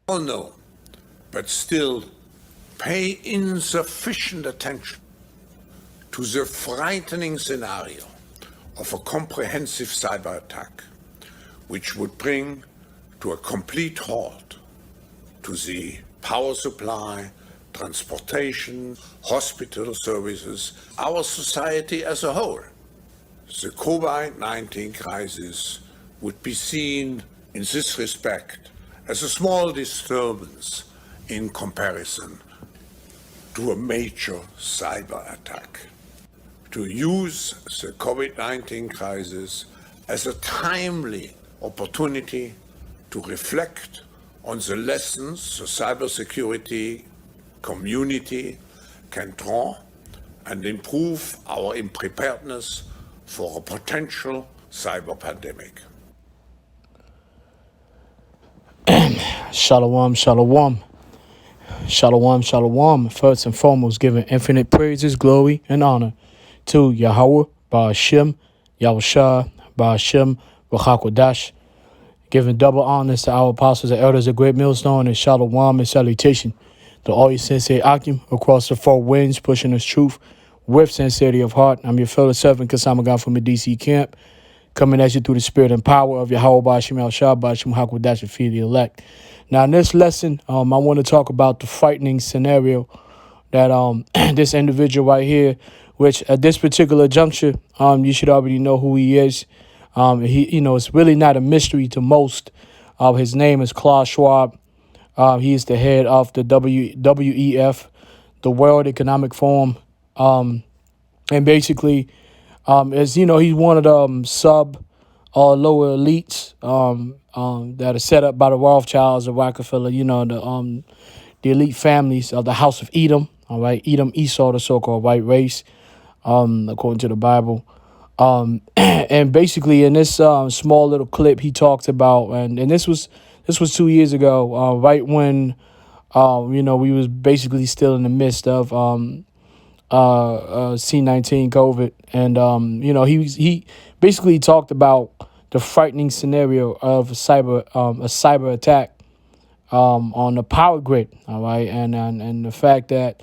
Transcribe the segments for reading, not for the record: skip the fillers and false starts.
all know, but still pay insufficient attention to the frightening scenario of a comprehensive cyber attack, which would bring to a complete halt to the power supply, transportation, hospital services, our society as a whole. The COVID-19 crisis would be seen in this respect as a small disturbance in comparison to a major cyber attack. To use the COVID-19 crisis as a timely opportunity to reflect on the lessons the cybersecurity community can draw and improve our preparedness for a potential cyber pandemic. Shalom, shalom. Shalom, shalom. First and foremost, giving infinite praises, glory, and honor to Yahweh, Ba'ashem, Yahushua, Ba'ashem, Rachakodash. Giving double honors to our apostles and elders of Great Millstone, and shalom and salutation to all your sensei Akim across the four winds, pushing us truth with sincerity of heart. I'm your fellow servant, Kasamagan from the DC camp, coming at you through the spirit and power of Yahweh Ba'ashem Yahushua, Ba'ashem Hakodash, and feed the elect. Now, in this lesson, I want to talk about the frightening scenario that this individual right here, which at this particular juncture, you should already know who he is. It's really not a mystery to most. His name is Klaus Schwab. He is the head of the WEF, the World Economic Forum. And basically, he's one of the lower elites that are set up by the Rothschilds, the Rockefeller, the elite families of the House of Edom. All right, Edom, Esau, the so-called white race, according to the Bible. And basically in this small little clip he talked about, and this was 2 years ago, right when we was basically still in the midst of C-19 COVID, and he basically talked about the frightening scenario of a cyber attack on the power grid, all right, and the fact that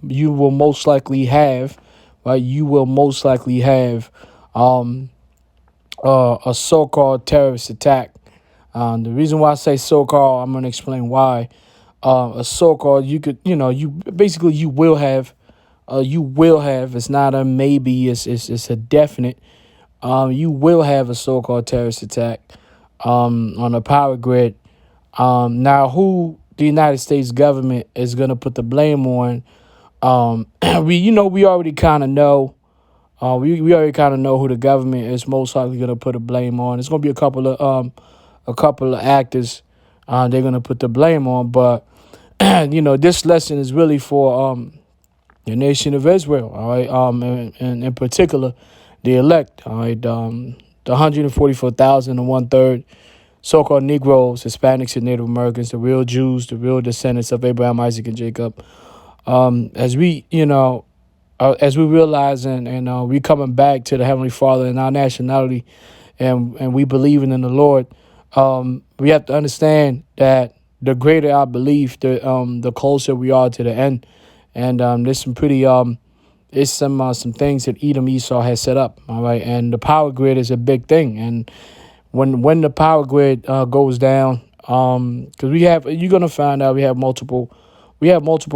you will most likely have a so-called terrorist attack. The reason why I say so-called, I'm going to explain why. A so-called, you will have, it's not a maybe, it's a definite. You will have a so-called terrorist attack on the power grid. Now, who the United States government is going to put the blame on? We already kind of know. We already kind of know who the government is most likely going to put the blame on. It's going to be a couple of actors. They're going to put the blame on, but this lesson is really for the nation of Israel. All right, and in particular, the elect. All right, the 144,000 and 1/3 so-called Negroes, Hispanics, and Native Americans, the real Jews, the real descendants of Abraham, Isaac, and Jacob. As we realize and we coming back to the Heavenly Father and our nationality, and we believing in the Lord, we have to understand that the greater our belief, the closer we are to the end. And there's some pretty some things that Edom Esau has set up. All right, and the power grid is a big thing. And when the power grid goes down, because you're gonna find out we have multiple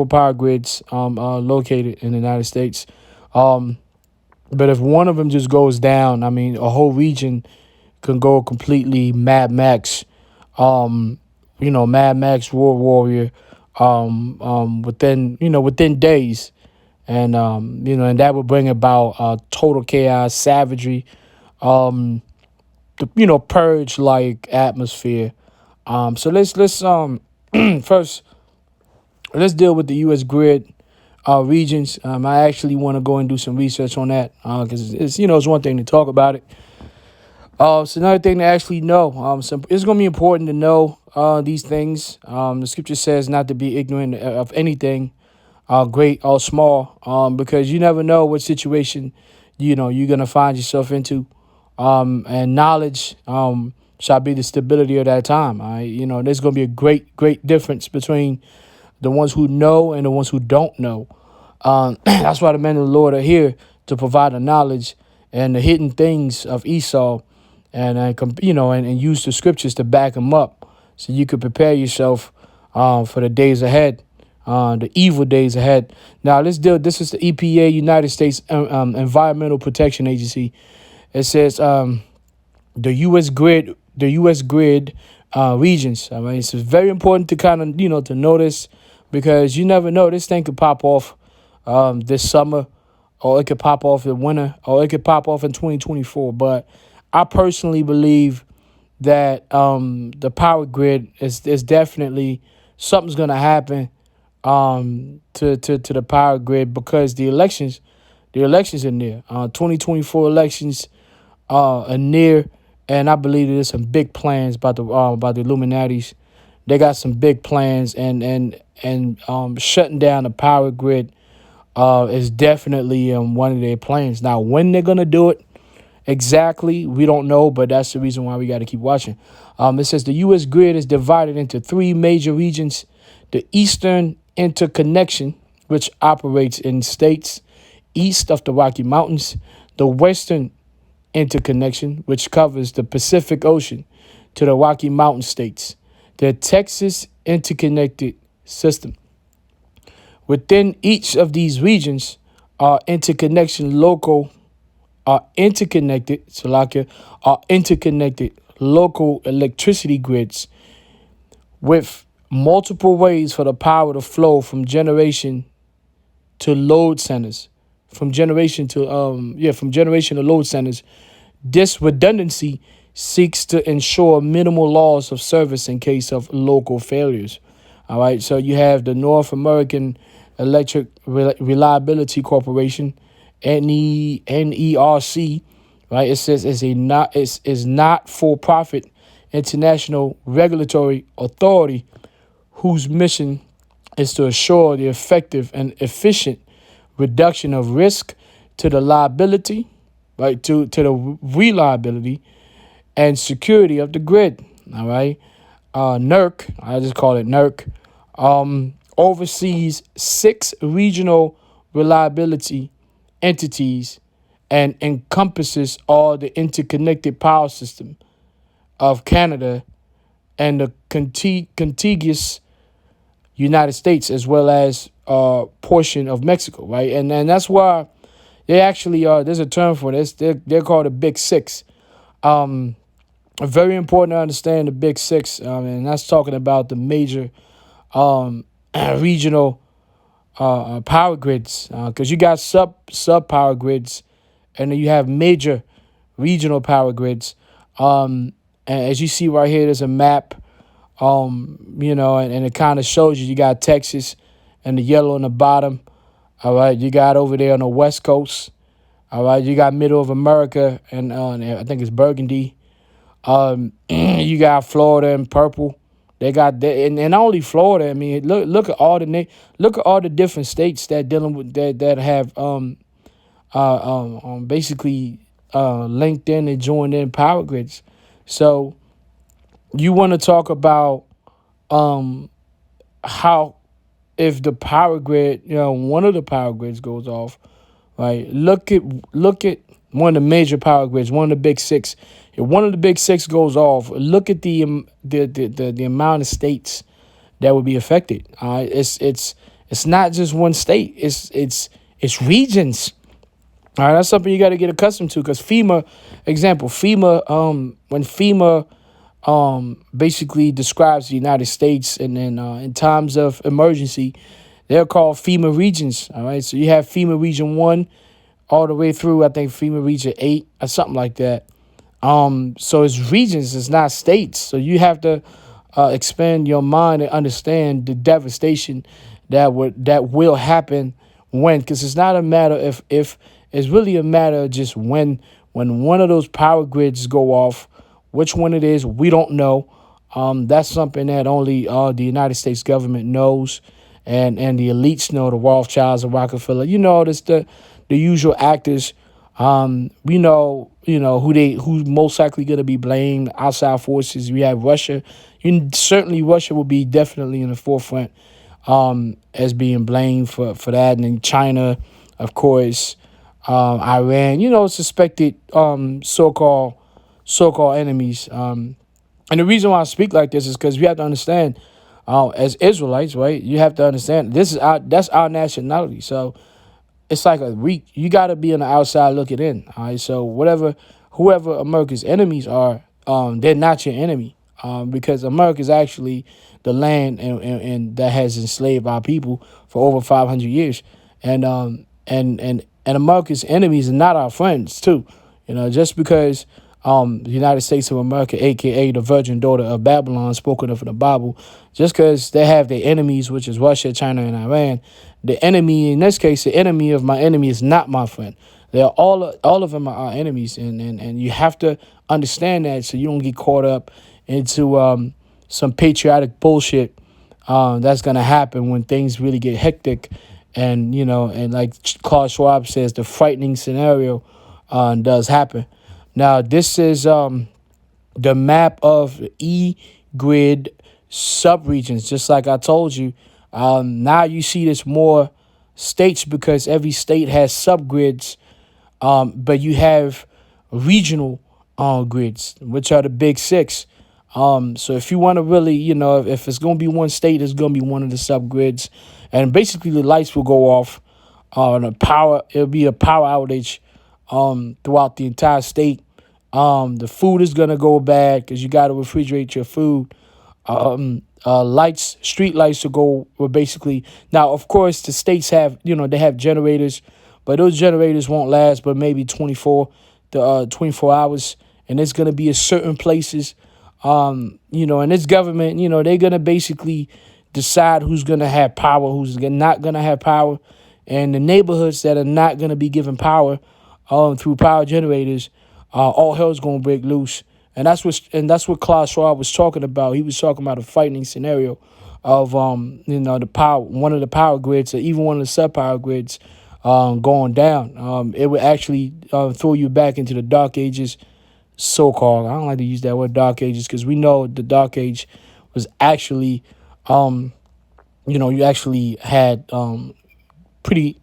power grids located in the United States. But if one of them just goes down, I mean, a whole region can go completely Mad Max. Mad Max War Warrior. Within days, and and that would bring about total chaos, savagery, purge like atmosphere. So let's first. Let's deal with the U.S. grid regions. I actually want to go and do some research on that because it's one thing to talk about it. It's another thing to actually know. It's going to be important to know these things. The scripture says not to be ignorant of anything, great or small, because you never know what situation you're going to find yourself into. And knowledge shall be the stability of that time. There's going to be a great difference between the ones who know and the ones who don't know. That's why the men of the Lord are here to provide the knowledge and the hidden things of Esau, and use the scriptures to back them up, so you could prepare yourself for the days ahead, the evil days ahead. Now this is the EPA, United States Environmental Protection Agency. It says the U.S. grid regions. I mean, it's very important to kind of to notice, because you never know, this thing could pop off this summer, or it could pop off in winter, or it could pop off in 2024. But I personally believe that the power grid is definitely something's going to happen to the power grid, because the elections are near. 2024 elections are near, and I believe there's some big plans by the Illuminatis. They got some big plans, and shutting down the power grid is definitely one of their plans. Now, when they're gonna do it exactly, we don't know, but that's the reason why we got to keep watching. It says the U.S. grid is divided into three major regions: the Eastern Interconnection, which operates in states east of the Rocky Mountains; the Western Interconnection, which covers the Pacific Ocean to the Rocky Mountain states; the Texas Interconnected System. Within each of these regions are interconnected local electricity grids with multiple ways for the power to flow from generation to load centers. From generation to load centers. This redundancy seeks to ensure minimal loss of service in case of local failures. All right, so you have the North American Electric Reliability Corporation, NERC, right? It says is not for profit international regulatory authority whose mission is to assure the effective and efficient reduction of risk to the liability, right, to the reliability and security of the grid. All right, NERC, I just call it NERC, oversees 6 regional reliability entities and encompasses all the interconnected power system of Canada and the contiguous United States, as well as a portion of Mexico, right? And that's why they actually there's a term for this. They're called the Big Six. Very important to understand the Big Six, and that's talking about the major regional power grids, because you got sub power grids, and then you have major regional power grids. And as you see right here, there's a map, and it kind of shows you got Texas and the yellow on the bottom. All right, you got over there on the West Coast. All right, you got middle of America, and I think it's Burgundy. You got Florida in purple. They got and not only Florida. I mean, look at all the different states that dealing with that have basically linked in and joined in power grids. So you want to talk about how, if the power grid, one of the power grids goes off, right? Look at one of the major power grids, one of the Big Six. If one of the Big Six goes off, look at the amount of states that would be affected. It's not just one state. It's regions. All right, that's something you got to get accustomed to, because FEMA, when FEMA basically describes the United States, and then in times of emergency, they're called FEMA regions. All right, so you have FEMA Region 1 all the way through, I think, FEMA Region 8 or something like that. So it's regions, it's not states. So you have to expand your mind and understand the devastation that will happen when, because it's not a matter if it's really a matter of just when one of those power grids go off. Which one it is, we don't know. That's something that only the United States government knows, and the elites know, the Rothschilds and Rockefeller. This the usual actors We know, who's most likely going to be blamed. Outside forces. We have Russia. Certainly, Russia will be definitely in the forefront as being blamed for that, and then China, of course, Iran. Suspected so-called enemies. And the reason why I speak like this is because we have to understand, as Israelites, right? You have to understand that's our nationality. So it's like you got to be on the outside looking in. All right. So whoever America's enemies are, they're not your enemy. Because America is actually the land and that has enslaved our people for over 500 years, and America's enemies are not our friends too. Just because the United States of America, aka the virgin daughter of Babylon, spoken of in the Bible, just because they have their enemies, which is Russia, China, and Iran, the enemy in this case, the enemy of my enemy is not my friend. They're all of them are our enemies, and you have to understand that so you don't get caught up into some patriotic bullshit that's gonna happen when things really get hectic, and like Klaus Schwab says, the frightening scenario does happen. Now this is the map of E-grid subregions, just like I told you. Now you see this more states because every state has subgrids, but you have regional grids, which are the big six. So if you want to really, if it's going to be one state, it's going to be one of the subgrids. And basically the lights will go off. It'll be a power outage throughout the entire state. The food is going to go bad because you got to refrigerate your food. Street lights will basically, now, of course, the states have, they have generators, but those generators won't last but maybe 24 hours. And it's going to be at certain places. And this government, they're going to basically decide who's going to have power, who's not going to have power. And the neighborhoods that are not going to be given power through power generators, all hell's going to break loose. And that's what Klaus Schwab was talking about. He was talking about a frightening scenario of, the power, one of the power grids or even one of the sub-power grids going down. It would actually throw you back into the dark ages, so-called. I don't like to use that word dark ages because we know the dark age was actually, you actually had pretty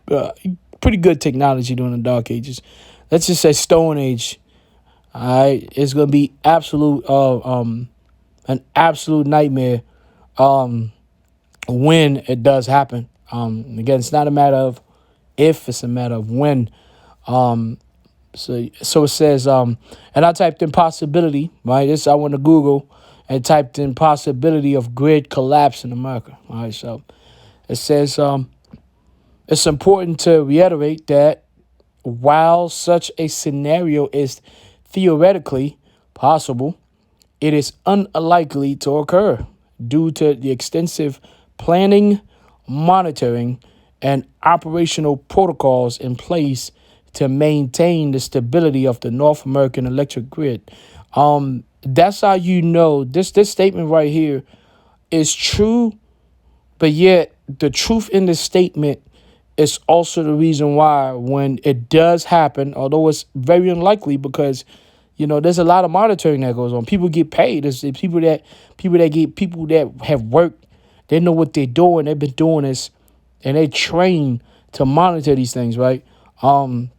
good technology during the dark ages. Let's just say Stone Age. All right, it's gonna be an absolute nightmare when it does happen. Again, it's not a matter of if, it's a matter of when. So it says, and I typed in possibility, right? This I went to Google and typed in possibility of grid collapse in America. All right, so it says it's important to reiterate that while such a scenario is theoretically possible, it is unlikely to occur due to the extensive planning, monitoring, and operational protocols in place to maintain the stability of the North American electric grid. That's how you know this statement right here is true, but yet the truth in this statement is also the reason why when it does happen, although it's very unlikely because there's a lot of monitoring that goes on. People get paid. There's people that have worked. They know what they're doing. They've been doing this, and they train to monitor these things, right? And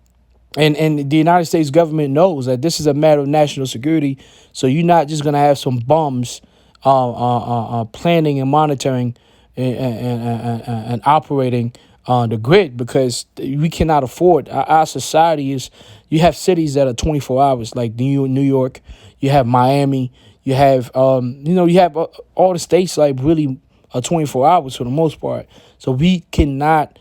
the United States government knows that this is a matter of national security. So you're not just gonna have some bums planning and monitoring and operating the grid, because we cannot afford. Our society is, you have cities that are 24 hours, like New York, you have Miami, you have, you have all the states like really 24 hours for the most part. So we cannot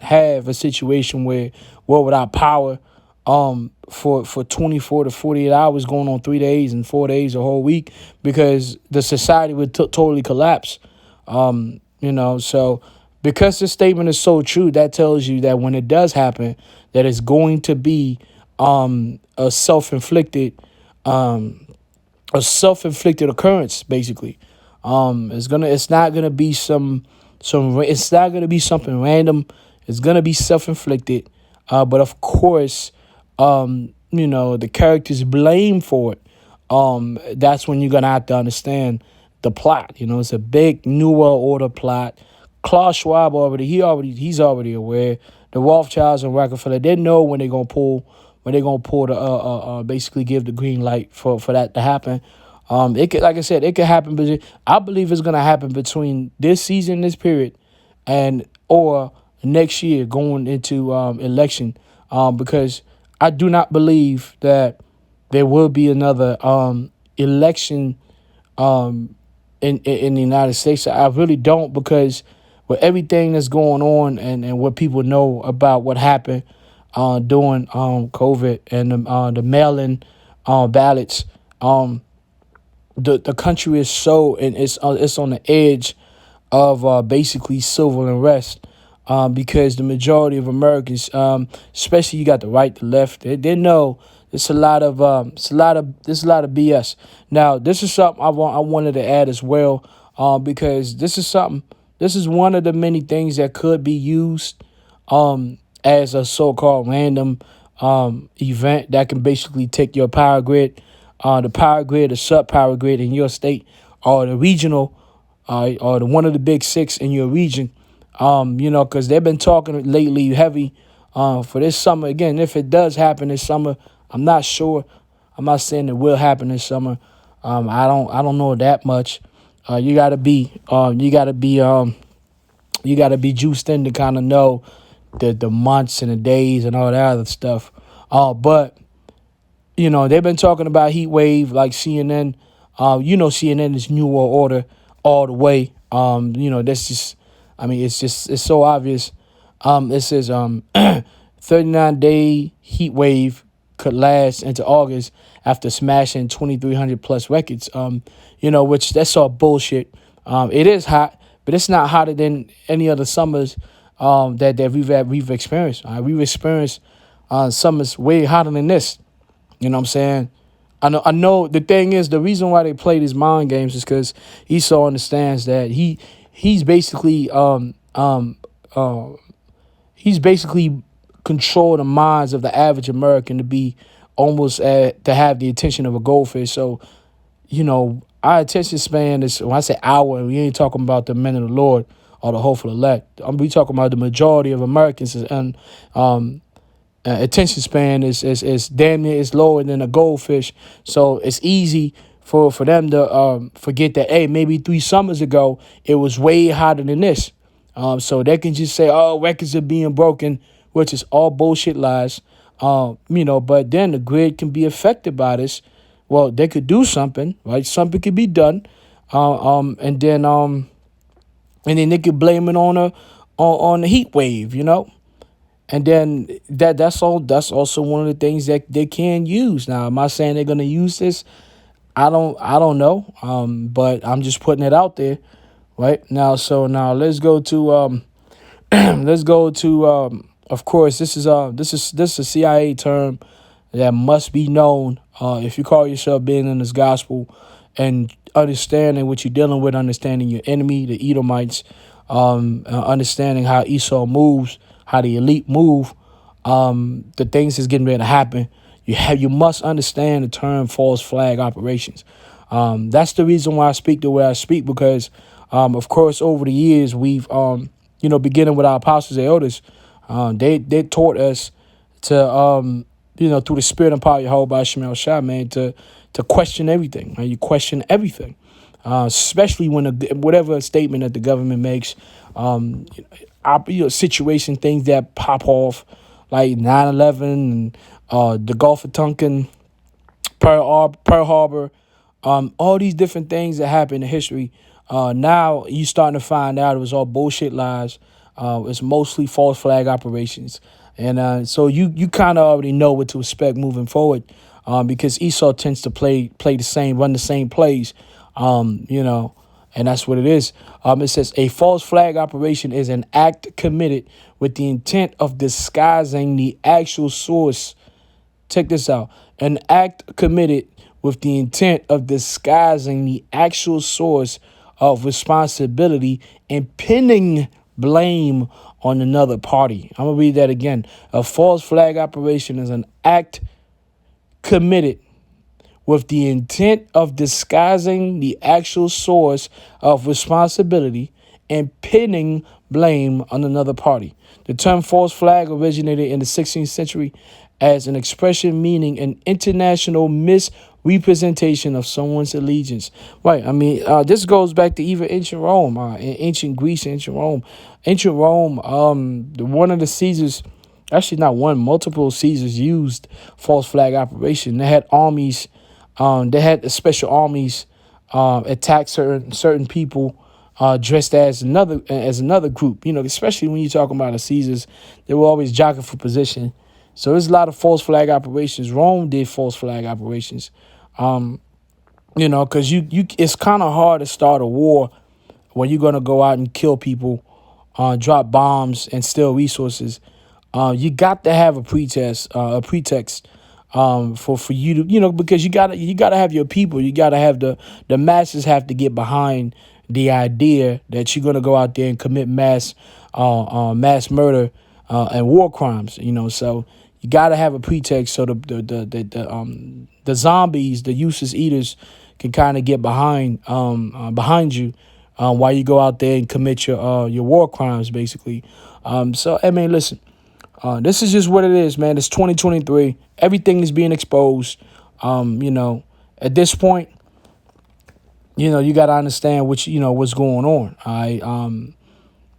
have a situation where we're without power for 24 to 48 hours going on 3 days and 4 days, a whole week, because the society would totally collapse. So because this statement is so true, that tells you that when it does happen, that it's going to be a self-inflicted occurrence, basically. It's not gonna be something random It's gonna be self-inflicted, but of course, the characters blamed for it. That's when you're gonna have to understand the plot. It's a big New World Order plot. Klaus Schwab he's already aware. The Rothschilds and Rockefeller, they know when they're gonna pull the basically give the green light for that to happen. It could, like I said, it could happen, but I believe it's gonna happen between this season, this period, and or next year going into election, because I do not believe that there will be another election in the United States. I really don't, because with everything that's going on and what people know about what happened during COVID and the mail-in ballots, the country is so, and it's on the edge of basically civil unrest, because the majority of Americans, especially you got the right, the left, they know there's a lot of BS. Now, this is something I wanted to add as well, because this is one of the many things that could be used as a so-called random event that can basically take your power grid, the power grid, the sub-power grid in your state, or the regional, or the one of the big six in your region, because they've been talking lately heavy for this summer. Again, if it does happen this summer, I'm not sure. I'm not saying it will happen this summer. I don't know that much. You gotta be juiced in to kind of know the months and the days and all that other stuff. But they've been talking about heat wave, like CNN. CNN is New World Order all the way. That's just, it's so obvious. It says 39-day heat wave could last into August after smashing 2,300 plus records. Which that's all bullshit. It is hot, but it's not hotter than any other summers that we've experienced. We've experienced summers way hotter than this. You know what I'm saying? I know the thing is, the reason why they play these mind games is because Esau understands that he's basically control the minds of the average American to be almost to have the attention of a goldfish. So, our attention span is, when I say our, we ain't talking about the men of the Lord or the hopeful elect. We talking about the majority of Americans, and attention span is damn near is lower than a goldfish. So it's easy for them to forget that, hey, maybe 3 summers ago it was way hotter than this. So they can just say, oh, records are being broken, which is all bullshit lies. But then the grid can be affected by this. Well, they could do something, right? Something could be done, and then they could blame it on the heat wave, and then that's also one of the things that they can use. Now, am I saying they're gonna use this? I don't know. But I'm just putting it out there, right now. So now let's go to of course, this is a CIA term that must be known if you call yourself being in this gospel and understanding what you're dealing with, understanding your enemy, the Edomites, understanding how Esau moves, how the elite move, the things that's getting ready to happen. You must understand the term false flag operations. That's the reason why I speak the way I speak, because of course over the years we've beginning with our apostles and elders, they taught us to through the spirit and power of Yahweh Shemel Shah, man, to question everything. Right? You question everything, especially when whatever statement that the government makes, situation, things that pop off, like 9/11 and the Gulf of Tonkin, Pearl Harbor, all these different things that happen in history. Now you starting to find out it was all bullshit lies. It's mostly false flag operations. And so you kind of already know what to expect moving forward, because Esau tends to run the same plays, and that's what it is. It says a false flag operation is an act committed with the intent of disguising the actual source. Check this out. An act committed with the intent of disguising the actual source of responsibility and pinning blame on another party. I'm going to read that again. A false flag operation is an act committed with the intent of disguising the actual source of responsibility and pinning blame on another party. The term false flag originated in the 16th century as an expression meaning an international misrepresentation of someone's allegiance. Right. I mean, this goes back to even ancient Rome, ancient Greece, ancient Rome. Ancient Rome, one of the Caesars, actually not one, multiple Caesars used false flag operation. They had armies. They had special armies attack certain people dressed as another group. Especially when you're talking about the Caesars, they were always jockeying for position. So there's a lot of false flag operations. Rome did false flag operations. Because it's kind of hard to start a war when you're gonna go out and kill people, drop bombs, and steal resources. You got to have a pretext. For you to, because you gotta have your people. You gotta have the masses have to get behind the idea that you're gonna go out there and commit mass murder and war crimes. So you gotta have a pretext so the zombies, the useless eaters, can kind of get behind you while you go out there and commit your war crimes, basically. So I mean, listen. This is just what it is, man. It's 2023. Everything is being exposed. At this point, you got to understand what's going on. All right.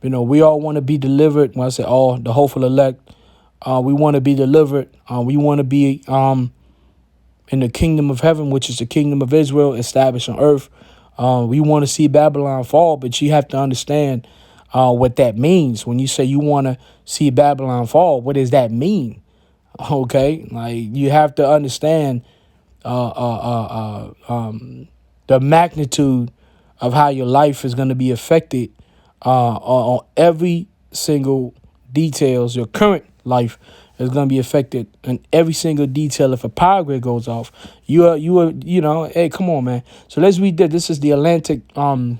We all want to be delivered. When I say all, the hopeful elect, we want to be delivered. We want to be in the kingdom of heaven, which is the kingdom of Israel established on earth. We want to see Babylon fall, but you have to understand what that means. When you say you want to see Babylon fall, what does that mean? Okay, like you have to understand the magnitude of how your life is going to be affected on every single details. Your current life is going to be affected in every single detail. If a power grid goes off, hey, come on, man. So let's read that. This is the Atlantic .com.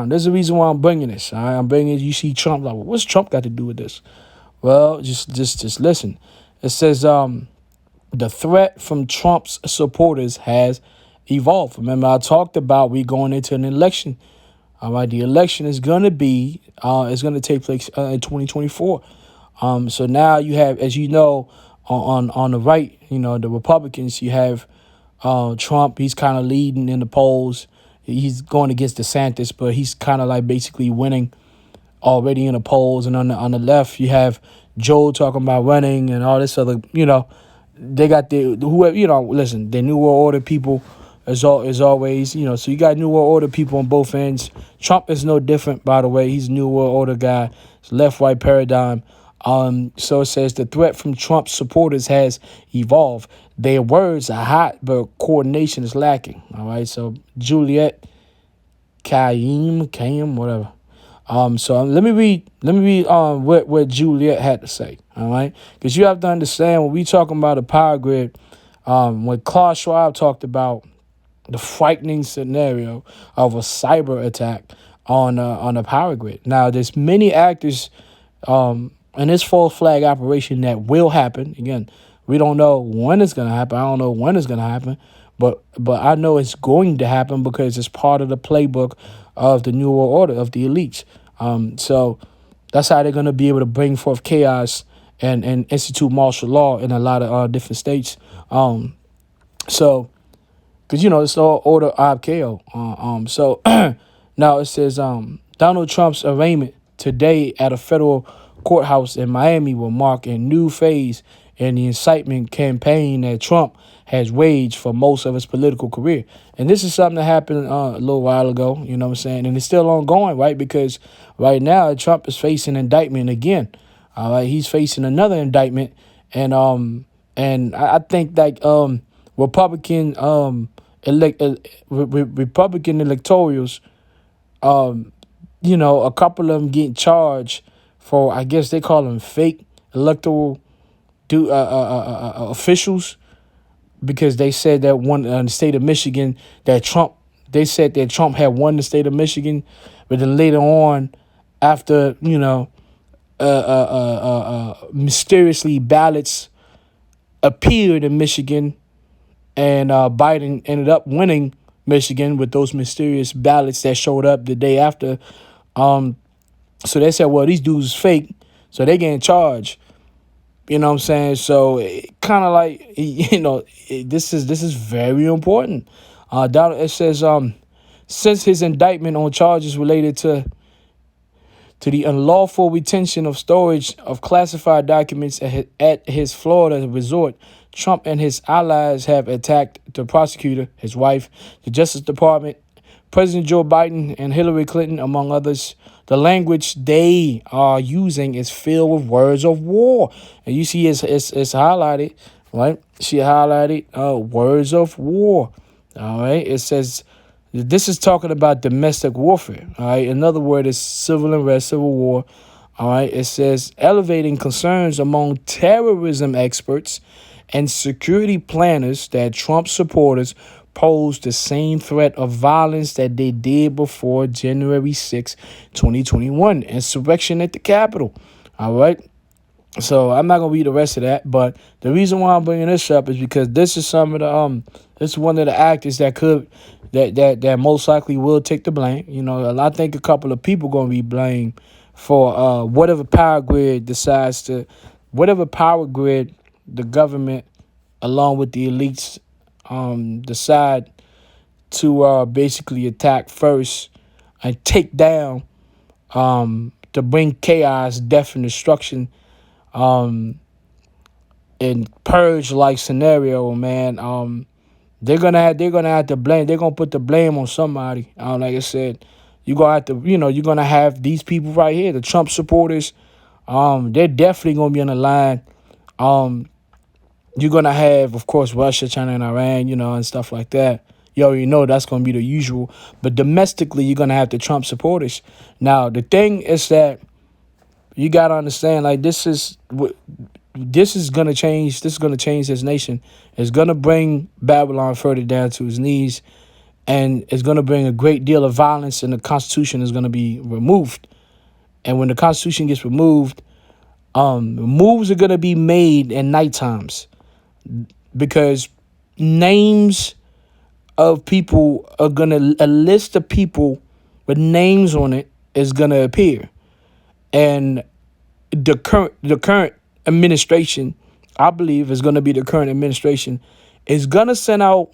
There's a reason why I'm bringing this. All right? I'm bringing it. You see Trump, like, what's Trump got to do with this? Well, just listen. It says the threat from Trump's supporters has evolved. Remember, I talked about we going into an election. All right, the election is going to take place in 2024. So now you have, as you know, on the right, the Republicans, you have Trump. He's kind of leading in the polls. He's going against DeSantis, but he's kind of like basically winning already in the polls. And on the left, you have Joe talking about running and all this other, they got listen, the New World Order people is always, so you got New World Order people on both ends. Trump is no different, by the way. He's a New World Order guy. It's left-right paradigm. So it says the threat from Trump's supporters has evolved. Their words are hot, but coordination is lacking. All right. So Juliet, Kaim, whatever. So let me read what Juliet had to say. All right. Because you have to understand when we talking about a power grid, when Klaus Schwab talked about the frightening scenario of a cyber attack on a power grid. Now, there's many actors in this false flag operation that will happen. Again, we don't know when it's going to happen. I don't know when it's going to happen, but I know it's going to happen because it's part of the playbook of the New World Order, of the elites. So that's how they're going to be able to bring forth chaos and institute martial law in a lot of different states. So, because, it's all order ob chaos. So now it says Donald Trump's arraignment today at a federal courthouse in Miami will mark a new phase in the incitement campaign that Trump has waged for most of his political career. And this is something that happened a little while ago, you know what I'm saying? And it's still ongoing, right? Because right now Trump is facing indictment again. All right, he's facing another indictment. And I think like Republican electorals, a couple of them getting charged for, I guess they call them fake electoral officials, because they said that one in the state of Michigan they said that Trump had won the state of Michigan But then later on, after mysteriously ballots appeared in Michigan, and Biden ended up winning Michigan with those mysterious ballots that showed up the day after. So they said, well, these dudes is fake, so they getting charged. You know what I'm saying? So kind of like, this is very important. It says, since his indictment on charges related to the unlawful retention of storage of classified documents at his Florida resort, Trump and his allies have attacked the prosecutor, his wife, the Justice Department, President Joe Biden, and Hillary Clinton, among others. The language they are using is filled with words of war. And you see it's highlighted, right? She highlighted words of war. All right. It says this is talking about domestic warfare. All right. Another word is civil unrest, civil war. All right. It says elevating concerns among terrorism experts and security planners that Trump supporters pose the same threat of violence that they did before January 6, 2021, insurrection at the Capitol. All right. So I'm not gonna read the rest of that, but the reason why I'm bringing this up is because this is some of the this is one of the actors that most likely will take the blame. I think a couple of people gonna be blamed for whatever power grid the government along with the elites decide to basically attack first and take down to bring chaos, death, and destruction in purge like scenario, man. They're gonna have to blame. They're gonna put the blame on somebody. Like I said, you're gonna have these people right here, the Trump supporters. They're definitely gonna be on the line. You're gonna have, of course, Russia, China, and Iran, and stuff like that. You already know that's gonna be the usual. But domestically, you're gonna have the Trump supporters. Now, the thing is that you gotta understand, like, this is gonna change. This is gonna change this nation. It's gonna bring Babylon further down to his knees, and it's gonna bring a great deal of violence. And the Constitution is gonna be removed. And when the Constitution gets removed, moves are gonna be made in night times, because names of people are gonna, a list of people with names on it is gonna appear. And the current administration, I believe, is going to be the current administration, is going to send out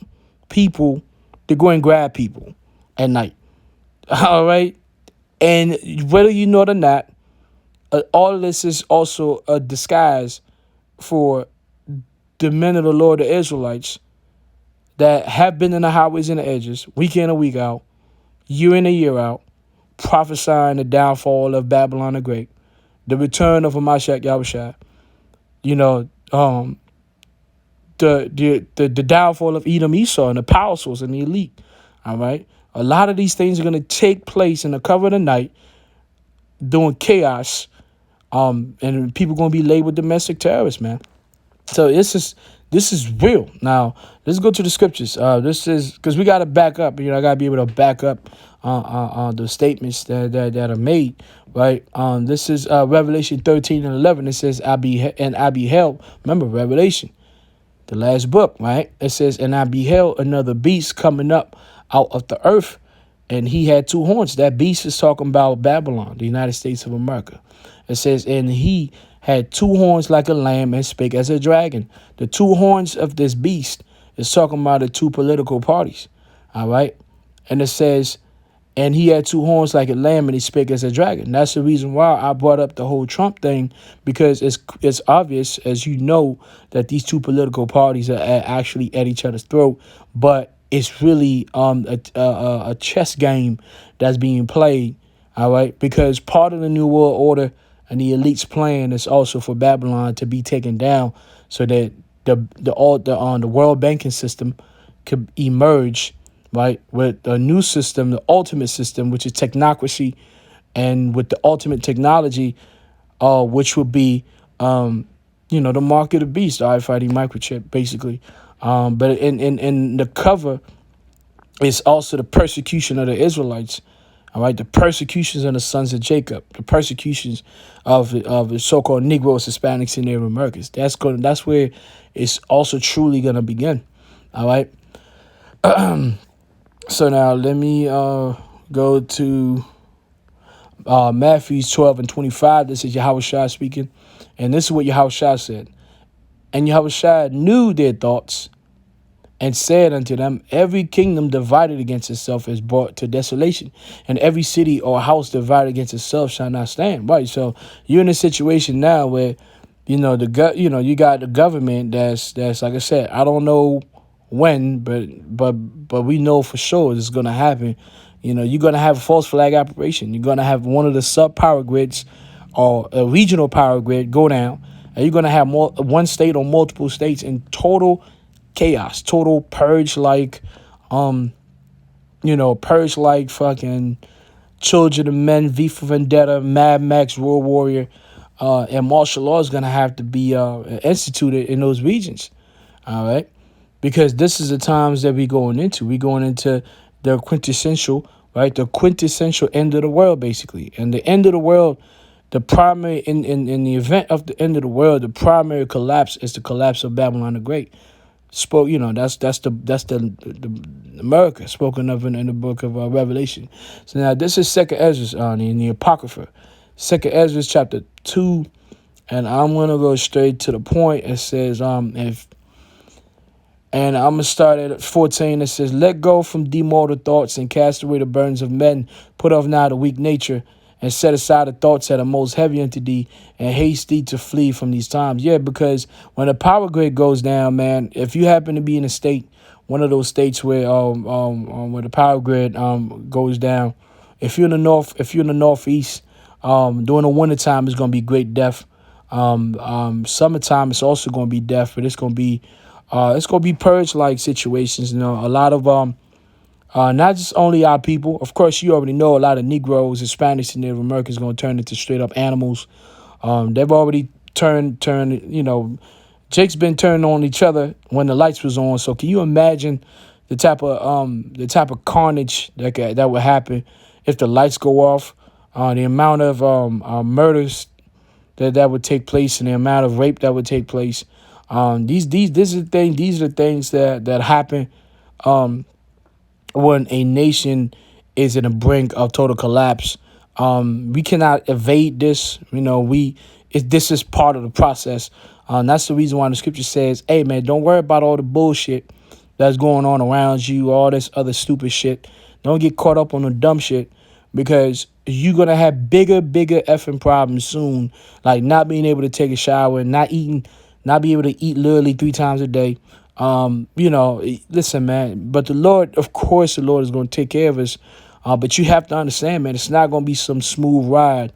people to go and grab people at night. All right. And whether you know it or not, all of this is also a disguise for the men of the Lord, the Israelites, that have been in the highways and the edges, week in and week out, year in and year out, prophesying the downfall of Babylon the Great, the return of Hamashiach Yahushua, the downfall of Edom, Esau, and the power source and the elite. All right. A lot of these things are going to take place in the cover of the night, doing chaos, and people going to be labeled domestic terrorists, man. So this is real. Now, let's go to the scriptures. This is because we got to back up. I got to be able to back up the statements that are made, right? This is Revelation 13 and 11. It says, I beheld. Remember, Revelation, the last book, right? It says, and I beheld another beast coming up out of the earth, and he had two horns. That beast is talking about Babylon, the United States of America. It says, and he had two horns like a lamb and spake as a dragon. The two horns of this beast is talking about the two political parties. All right. And it says, and he had two horns like a lamb and he spake as a dragon. That's the reason why I brought up the whole Trump thing, because it's obvious, as you know, that these two political parties are actually at each other's throat. But it's really a chess game that's being played. All right. Because part of the New World Order and the elite's plan is also for Babylon to be taken down, so that the world banking system could emerge, right, with a new system, the ultimate system, which is technocracy, and with the ultimate technology, which would be, the mark of the beast, RFID microchip, basically. But in the cover is also the persecution of the Israelites, All right, the persecutions of the sons of Jacob, the persecutions of the so-called Negroes, Hispanics, and Native Americans. That's where it's also truly gonna begin. All right. So now let me go to Matthew 12:25. This is Yahushua speaking, and this is what Yahushua said. And Yahushua knew their thoughts, and said unto them, every kingdom divided against itself is brought to desolation, and every city or house divided against itself shall not stand. Right. So you're in a situation now where, you got the government that's like I said, I don't know when, but we know for sure it's gonna happen. You're gonna have a false flag operation. You're gonna have one of the sub power grids or a regional power grid go down, and you're gonna have one state or multiple states in total chaos, total purge, like fucking Children of Men, V for Vendetta, Mad Max, World Warrior, and martial law is gonna have to be instituted in those regions. All right, because this is the times that we're going into. We're going into the quintessential end of the world, basically. And the end of the world, the primary in the event of the end of the world, the primary collapse is the collapse of Babylon the Great. That's the America spoken of in the book of Revelation. So now this is Second Ezra in the Apocrypha, Second Ezra chapter 2, and I'm gonna go straight to the point. It says and I'm gonna start at 14. It says, let go from demortal thoughts and cast away the burdens of men. Put off now the weak nature, and set aside the thoughts that are most heavy unto thee, and haste thee to flee from these times. Yeah, because when the power grid goes down, man, if you happen to be in a state, one of those states where where the power grid goes down, if you're in the northeast, during the wintertime it's gonna be great death. Summertime it's also gonna be death, but it's gonna be purge like situations. A lot of not just only our people. Of course, you already know a lot of Negroes, Hispanics, and Native Americans going to turn into straight up animals. They've already turned. Jake's been turned on each other when the lights was on. So can you imagine the type of carnage that would happen if the lights go off? The amount of murders that would take place, and the amount of rape that would take place. These are the things that happen. When a nation is in the brink of total collapse, we cannot evade this. This is part of the process. That's the reason why the scripture says, hey, man, don't worry about all the bullshit that's going on around you, all this other stupid shit. Don't get caught up on the dumb shit, because you're going to have bigger effing problems soon, like not being able to take a shower, not be able to eat literally 3 times a day. Listen, man, but the Lord, of course, the Lord is going to take care of us. But you have to understand, man, it's not going to be some smooth ride,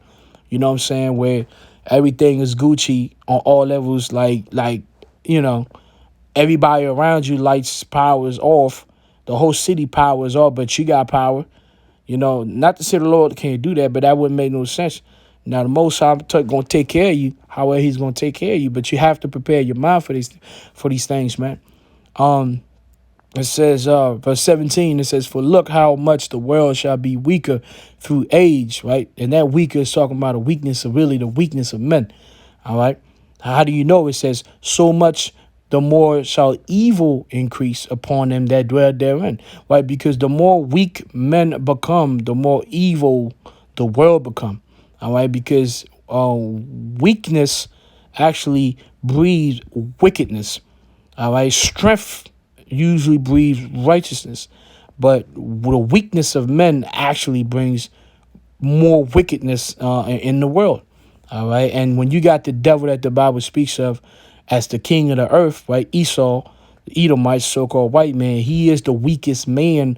you know what I'm saying, where everything is Gucci on all levels. Like, everybody around you lights powers off. The whole city powers off, but you got power. Not to say the Lord can't do that, but that wouldn't make no sense. Now, the Most High going to take care of you, however he's going to take care of you, but you have to prepare your mind for these things, man. It says, verse 17, it says, for look how much the world shall be weaker through age, right? And that weaker is talking about the weakness of men, all right? How do you know? It says, so much the more shall evil increase upon them that dwell therein, right? Because the more weak men become, the more evil the world become, all right? Because weakness actually breeds wickedness. All right, strength usually breeds righteousness, but the weakness of men actually brings more wickedness in the world. All right, and when you got the devil that the Bible speaks of as the king of the earth, right? Esau, the Edomite, so-called white man, he is the weakest man.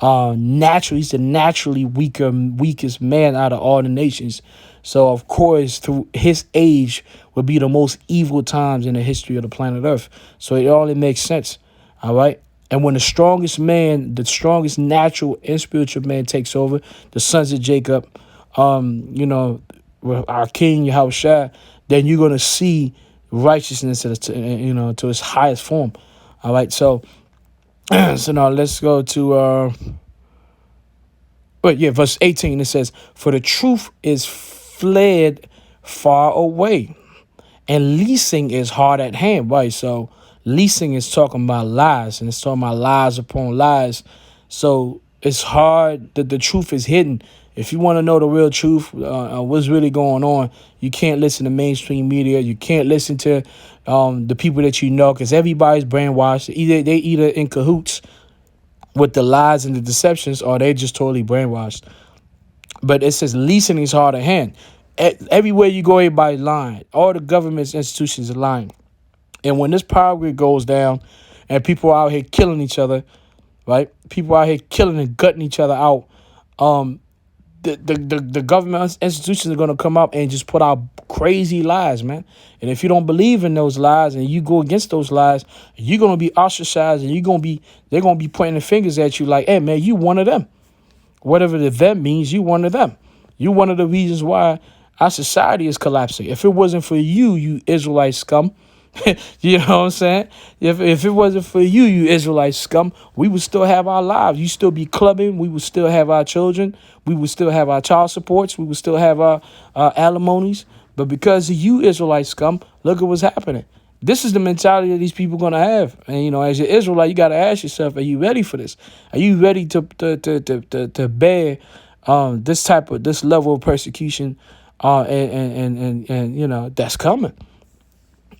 Naturally, he's the naturally weakest man out of all the nations. So, of course, through his age would be the most evil times in the history of the planet Earth. So it only makes sense, all right? And when the strongest natural and spiritual man takes over, the sons of Jacob, our King Yahushua, then you're going to see righteousness to its highest form, all right? So now let's go to But yeah, verse 18, it says, for the truth is fled far away, and leasing is hard at hand, right? So leasing is talking about lies, and it's talking about lies upon lies. So it's hard that the truth is hidden. If you want to know the real truth, what's really going on, you can't listen to mainstream media. You can't listen to the people that you know, because everybody's brainwashed. They either in cahoots with the lies and the deceptions, or they just totally brainwashed. But it says leasing is hard at hand. Everywhere you go, everybody's lying. All the government's institutions are lying. And when this power grid goes down and people are out here killing each other, right? People out here killing and gutting each other out. The government institutions are going to come up and just put out crazy lies, man. And if you don't believe in those lies and you go against those lies, you're going to be ostracized, and they're going to be pointing the fingers at you like, hey, man, you one of them. Whatever the them means, you one of them. You one of the reasons why our society is collapsing. If it wasn't for you, you Israelite scum, you know what I'm saying? If it wasn't for you, you Israelite scum, we would still have our lives. You still be clubbing. We would still have our children. We would still have our child supports. We would still have our alimonies. But because of you, Israelite scum, look at what's happening. This is the mentality that these people are going to have. And, you know, as an Israelite, you got to ask yourself, are you ready for this? Are you ready to bear this level of persecution and you know, that's coming?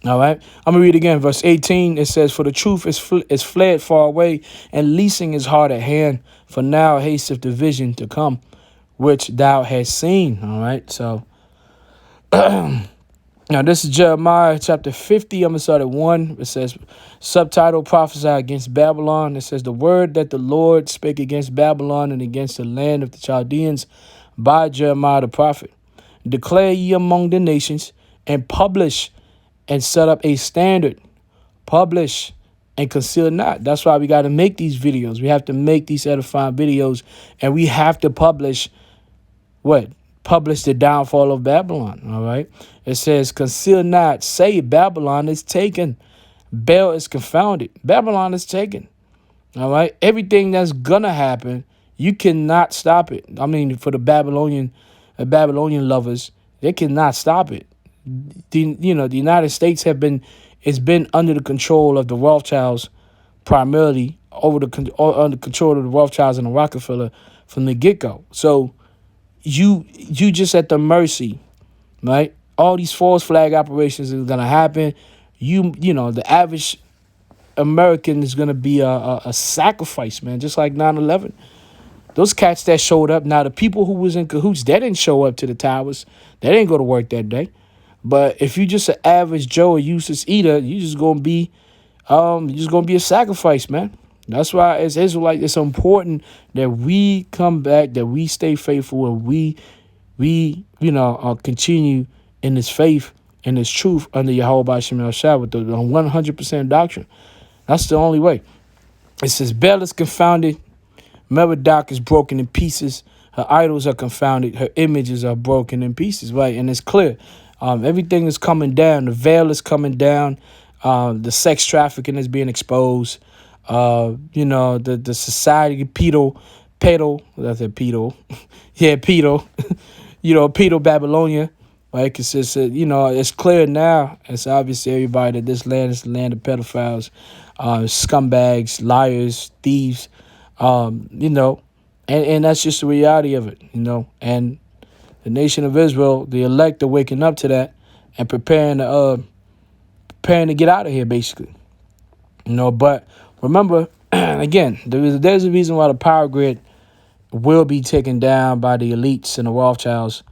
All right. I'm going to read again. Verse 18, it says, for the truth is fled far away, and leasing is hard at hand. For now hasteth the vision to come, which thou hast seen. All right. So now this is Jeremiah chapter 50. I'm going to start at 1. It says, subtitle, prophesy against Babylon. It says, the word that the Lord spake against Babylon and against the land of the Chaldeans by Jeremiah the prophet. Declare ye among the nations, and publish and set up a standard. Publish and conceal not. That's why we got to make these videos. We have to make these edifying videos, and we have to publish what? Publish the downfall of Babylon. All right. It says, conceal not, say Babylon is taken. Baal is confounded. Babylon is taken. All right. Everything that's gonna happen, you cannot stop it. I mean, for the Babylonian lovers, they cannot stop it. The United States has been under the control of the Rothschilds, primarily under control of the Rothschilds and the Rockefeller from the get-go. So you just at the mercy, right? All these false flag operations is gonna happen. You know, the average American is gonna be a sacrifice, man, just like 9/11. Those cats that showed up, now the people who was in cahoots, they didn't show up to the towers. They didn't go to work that day. But if you just an average Joe or useless eater, you just gonna be a sacrifice, man. That's why as Israelites, it's important that we come back, that we stay faithful, and we continue in this faith and this truth under Yahweh B'Shem El-Shai with the 100% doctrine. That's the only way. It says, Baal is confounded, Merodach is broken in pieces, her idols are confounded, her images are broken in pieces, right? And it's clear. Everything is coming down. The veil is coming down. The sex trafficking is being exposed. The society, pedo. That's a pedo. Yeah, pedo. Pedo Babylonia. Right? Because it's clear now. It's obvious to everybody that this land is the land of pedophiles, scumbags, liars, thieves. And that's just the reality of it. And the nation of Israel, the elect, are waking up to that and preparing to get out of here, basically. But remember, again, there's a reason why the power grid will be taken down by the elites and the Rothschilds,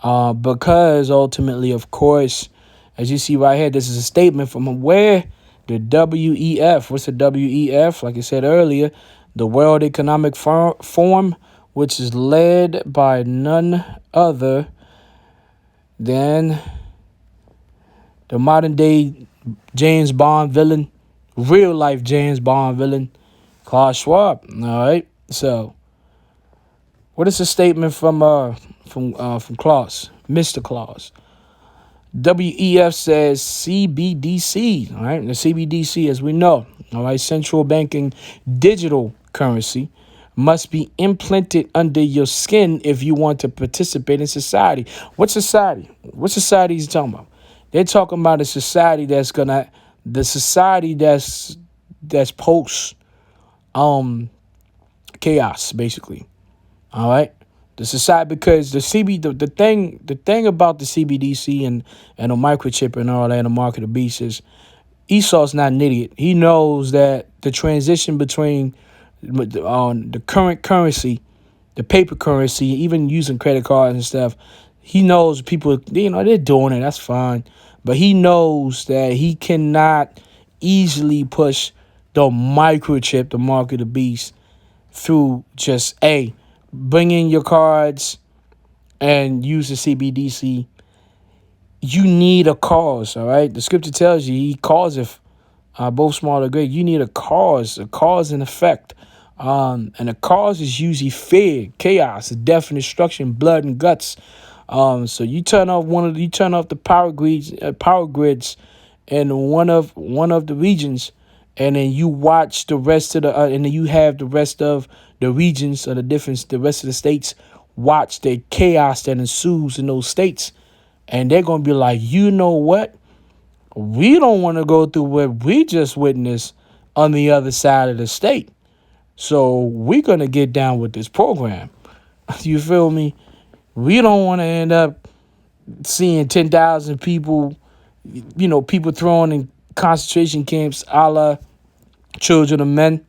because ultimately, of course, as you see right here, this is a statement from where the WEF. What's the WEF? Like I said earlier, the World Economic Forum, which is led by none other than the modern day James Bond villain, real life James Bond villain, Klaus Schwab. All right. So, what is the statement from Klaus, Mr. Klaus? WEF says CBDC. All right. The CBDC, as we know, all right, central banking digital currency, must be implanted under your skin if you want to participate in society. What society? What society is talking about? They're talking about a society the society that's post chaos, basically. All right. The society, because the thing about the CBDC and the microchip and all that and the mark of the beast is Esau's not an idiot. He knows that the transition between the current currency, the paper currency, even using credit cards and stuff, he knows people, they're doing it. That's fine. But he knows that he cannot easily push the microchip, the mark of the beast, through just, bring in your cards and use the CBDC. You need a cause, all right? The scripture tells you he causeth both small and great. You need a cause and effect. And the cause is usually fear, chaos, death and destruction, blood and guts. So you turn off the power grids in one of the regions, and then you watch the rest of and then you have the rest of the regions or the rest of the states watch the chaos that ensues in those states, and they're gonna be like, you know what? We don't want to go through what we just witnessed on the other side of the state, so we're gonna get down with this program. You feel me? We don't want to end up seeing 10,000 people, people thrown in concentration camps, a la Children of Men.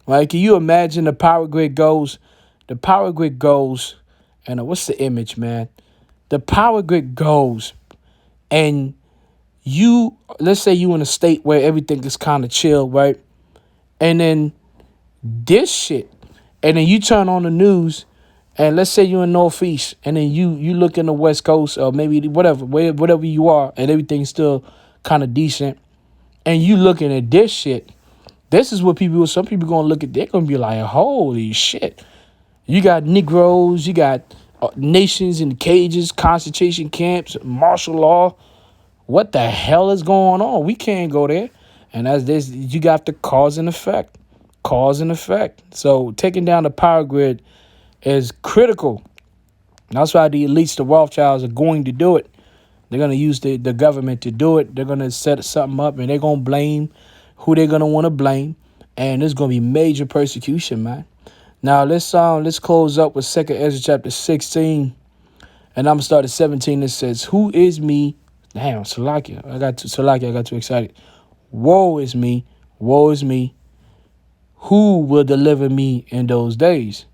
Right? Can you imagine the power grid goes? The power grid goes, and what's the image, man? The power grid goes, and let's say you in a state where everything is kind of chill, right? And then this shit, and then you turn on the news, and let's say you're in Northeast, and then you look in the West Coast, or maybe whatever you are, and everything's still kind of decent, and you looking at this shit. This is what some people gonna look at. They're gonna be like, holy shit! You got Negroes, you got nations in cages, concentration camps, martial law. What the hell is going on? We can't go there. And as this, you got the cause and effect. Cause and effect. So taking down the power grid is critical. That's why the elites, the Rothschilds, are going to do it. They're going to use the government to do it. They're going to set something up, and they're going to blame who they're going to want to blame. And there's going to be major persecution, man. Now, let's close up with 2nd Ezra chapter 16. And I'm going to start at 17. It says, who is me? Damn, Salakia. I got too excited. Woe is me. Woe is me. Who will deliver me in those days?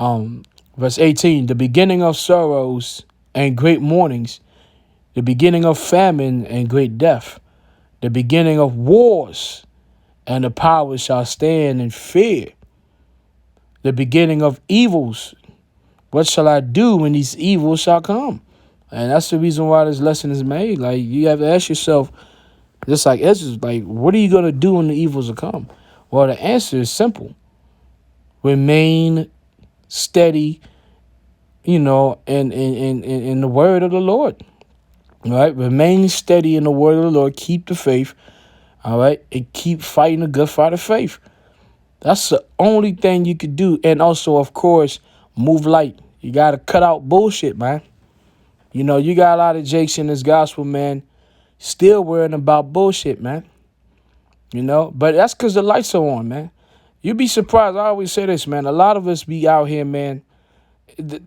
Verse 18, the beginning of sorrows and great mournings, the beginning of famine and great death, the beginning of wars, and the powers shall stand in fear, the beginning of evils. What shall I do when these evils shall come? And that's the reason why this lesson is made. Like, you have to ask yourself, just like Ezra, like, what are you going to do when the evils will come? Well, the answer is simple. Remain steady, in the word of the Lord. All right? Remain steady in the word of the Lord. Keep the faith. All right? And keep fighting a good fight of faith. That's the only thing you could do. And also, of course, move light. You got to cut out bullshit, man. You got a lot of jakes in this gospel, man, still worrying about bullshit, man. But that's because the lights are on, man. You'd be surprised. I always say this, man. A lot of us be out here, man.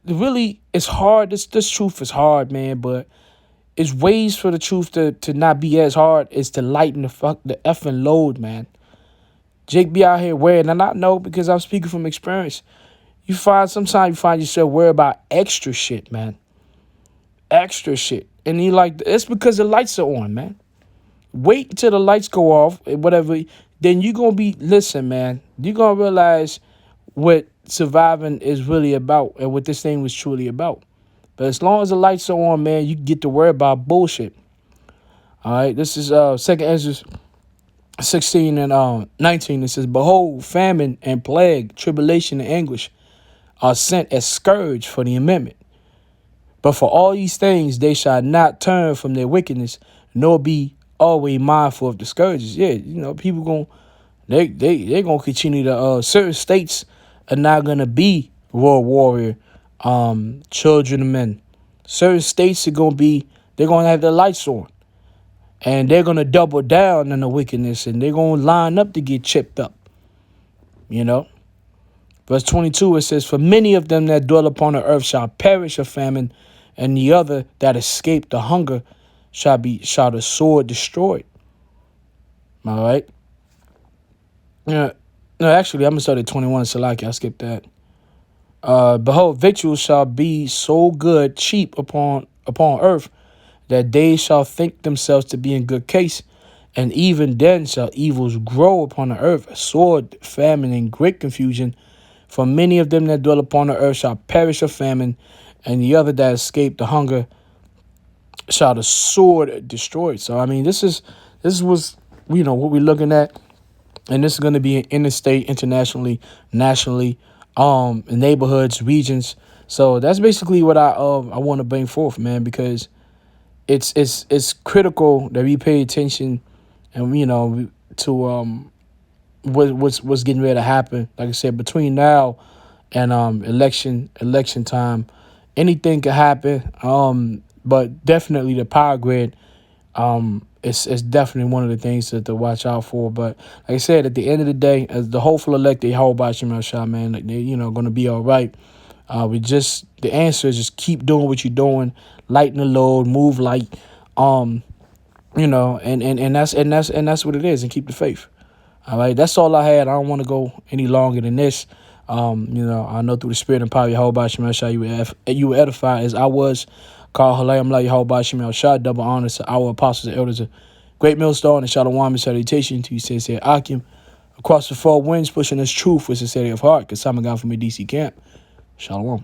Really, it's hard. This truth is hard, man. But it's ways for the truth to not be as hard is to lighten the effing load, man. Jake be out here worrying, and I know because I'm speaking from experience. Sometimes you find yourself worried about extra shit, man. Extra shit. And it's because the lights are on, man. Wait until the lights go off, whatever. Then you're going to listen, man. You're going to realize what surviving is really about and what this thing was truly about. But as long as the lights are on, man, you get to worry about bullshit. All right. This is 2nd Ezra 16 and 19. It says, behold, famine and plague, tribulation and anguish are sent as scourge for the amendment. But for all these things, they shall not turn from their wickedness, nor be always mindful of the scourges. Yeah, people They gonna continue to certain states are not gonna be royal warrior children of men. Certain states they're gonna have their lights on. And they're gonna double down on the wickedness and they're gonna line up to get chipped up. You know? Verse 22, it says, "For many of them that dwell upon the earth shall perish of famine, and the other that escape the hunger shall the sword destroyed." All right. Yeah. No, actually, I'm gonna start at 21. Salaki, I skipped that. Behold, victuals shall be so good, cheap upon earth, that they shall think themselves to be in good case, and even then shall evils grow upon the earth, sword, famine, and great confusion. For many of them that dwell upon the earth shall perish of famine, and the other that escape the hunger shall the sword destroy. So I mean, this was what we're looking at, and this is going to be interstate, internationally, nationally, in neighborhoods, regions. So that's basically what I want to bring forth, man, because it's critical that we pay attention, and to what's getting ready to happen. Like I said, between now and election time, anything could happen. But definitely the power grid, it's definitely one of the things to watch out for. But like I said, at the end of the day, as the hopeful elect, Yahweh Shem Shah, man, they going to be all right. The answer is just keep doing what you're doing, lighten the load, move light, and that's what it is, and keep the faith. All right, that's all I had. I don't want to go any longer than this. I know through the spirit and power of Yahweh Shem Shah, you were edified as I was. Call Halayim La Yahweh Shem Shah, double honors to our apostles and elders, a great millstone and shalom and salutation to you, sincere Akim. Across the four winds, pushing this truth with sincerity of heart, because Simon got from a DC camp. Shalom.